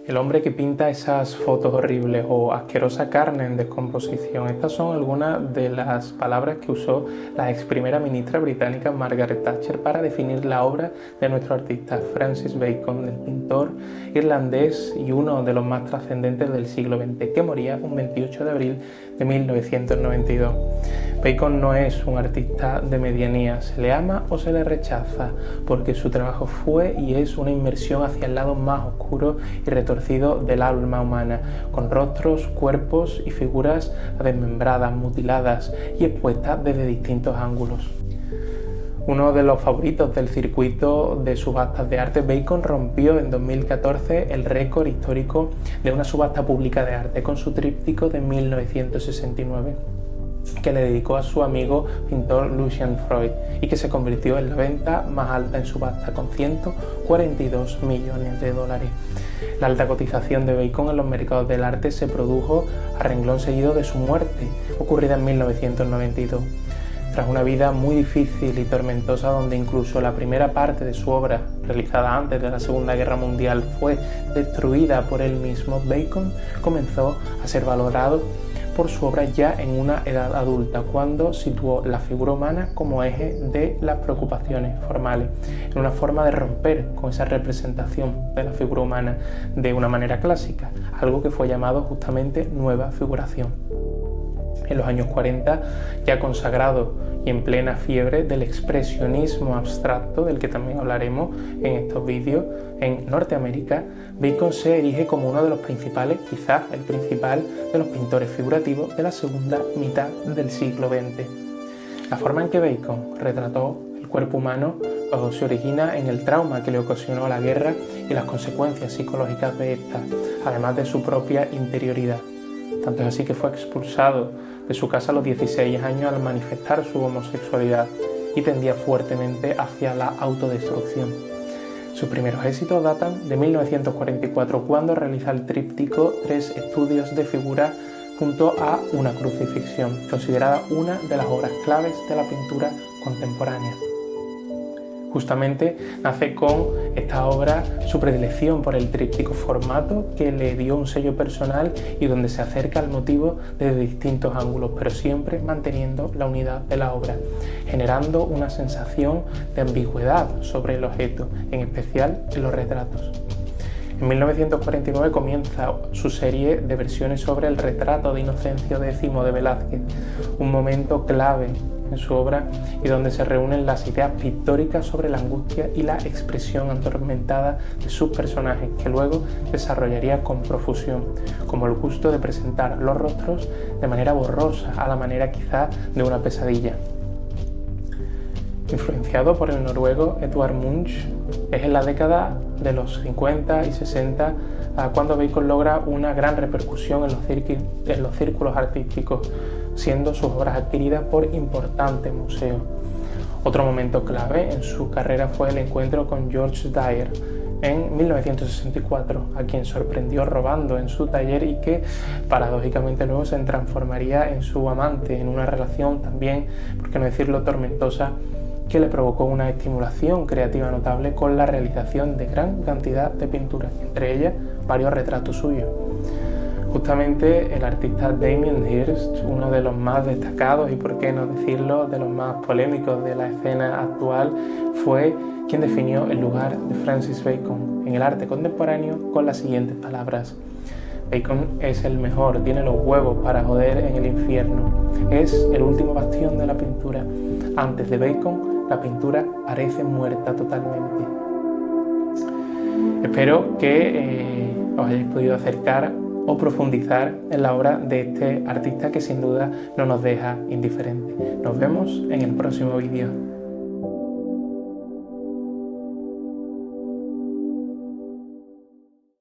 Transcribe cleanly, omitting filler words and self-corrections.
El hombre que pinta esas fotos horribles o asquerosa carne en descomposición. Estas son algunas de las palabras que usó la ex primera ministra británica Margaret Thatcher para definir la obra de nuestro artista Francis Bacon, el pintor irlandés y uno de los más trascendentes del siglo XX, que moría un 28 de abril de 1992. Bacon no es un artista de medianía, se le ama o se le rechaza, porque su trabajo fue y es una inmersión hacia el lado más oscuro y retorcido del alma humana, con rostros, cuerpos y figuras desmembradas, mutiladas y expuestas desde distintos ángulos. Uno de los favoritos del circuito de subastas de arte, Bacon rompió en 2014 el récord histórico de una subasta pública de arte con su tríptico de 1969. Que le dedicó a su amigo pintor Lucian Freud y que se convirtió en la venta más alta en subasta con 142 millones de dólares. La alta cotización de Bacon en los mercados del arte se produjo a renglón seguido de su muerte, ocurrida en 1992. Tras una vida muy difícil y tormentosa, donde incluso la primera parte de su obra, realizada antes de la Segunda Guerra Mundial, fue destruida por él mismo, Bacon comenzó a ser valorado por su obra ya en una edad adulta, cuando situó la figura humana como eje de las preocupaciones formales, en una forma de romper con esa representación de la figura humana de una manera clásica, algo que fue llamado justamente nueva figuración. En los años 40, ya consagrado y en plena fiebre del expresionismo abstracto, del que también hablaremos en estos vídeos, en Norteamérica, Bacon se erige como uno de los principales, quizás el principal, de los pintores figurativos de la segunda mitad del siglo XX. La forma en que Bacon retrató el cuerpo humano se origina en el trauma que le ocasionó la guerra y las consecuencias psicológicas de esta, además de su propia interioridad. Tanto es así que fue expulsado de su casa a los 16 años al manifestar su homosexualidad y tendía fuertemente hacia la autodestrucción. Sus primeros éxitos datan de 1944, cuando realiza el tríptico Tres estudios de figura junto a una crucifixión, considerada una de las obras claves de la pintura contemporánea. Justamente nace con esta obra su predilección por el tríptico, formato que le dio un sello personal y donde se acerca al motivo desde distintos ángulos, pero siempre manteniendo la unidad de la obra, generando una sensación de ambigüedad sobre el objeto, en especial en los retratos. En 1949 comienza su serie de versiones sobre el retrato de Inocencio X de Velázquez, un momento clave en su obra y donde se reúnen las ideas pictóricas sobre la angustia y la expresión atormentada de sus personajes, que luego desarrollaría con profusión, como el gusto de presentar los rostros de manera borrosa, a la manera quizá de una pesadilla. Influenciado por el noruego Edvard Munch, es en la década de los 50 y 60 cuando Bacon logra una gran repercusión en los círculos artísticos, siendo sus obras adquiridas por importantes museos. Otro momento clave en su carrera fue el encuentro con George Dyer en 1964, a quien sorprendió robando en su taller y que paradójicamente luego se transformaría en su amante, en una relación también, por qué no decirlo, tormentosa, que le provocó una estimulación creativa notable con la realización de gran cantidad de pinturas, entre ellas varios retratos suyos. Justamente el artista Damien Hirst, uno de los más destacados y por qué no decirlo, de los más polémicos de la escena actual, fue quien definió el lugar de Francis Bacon en el arte contemporáneo con las siguientes palabras: Bacon es el mejor, tiene los huevos para joder en el infierno, es el último bastión de la pintura. Antes de Bacon, la pintura parece muerta totalmente. Espero que os hayáis podido acercar o profundizar en la obra de este artista que sin duda no nos deja indiferentes. Nos vemos en el próximo vídeo.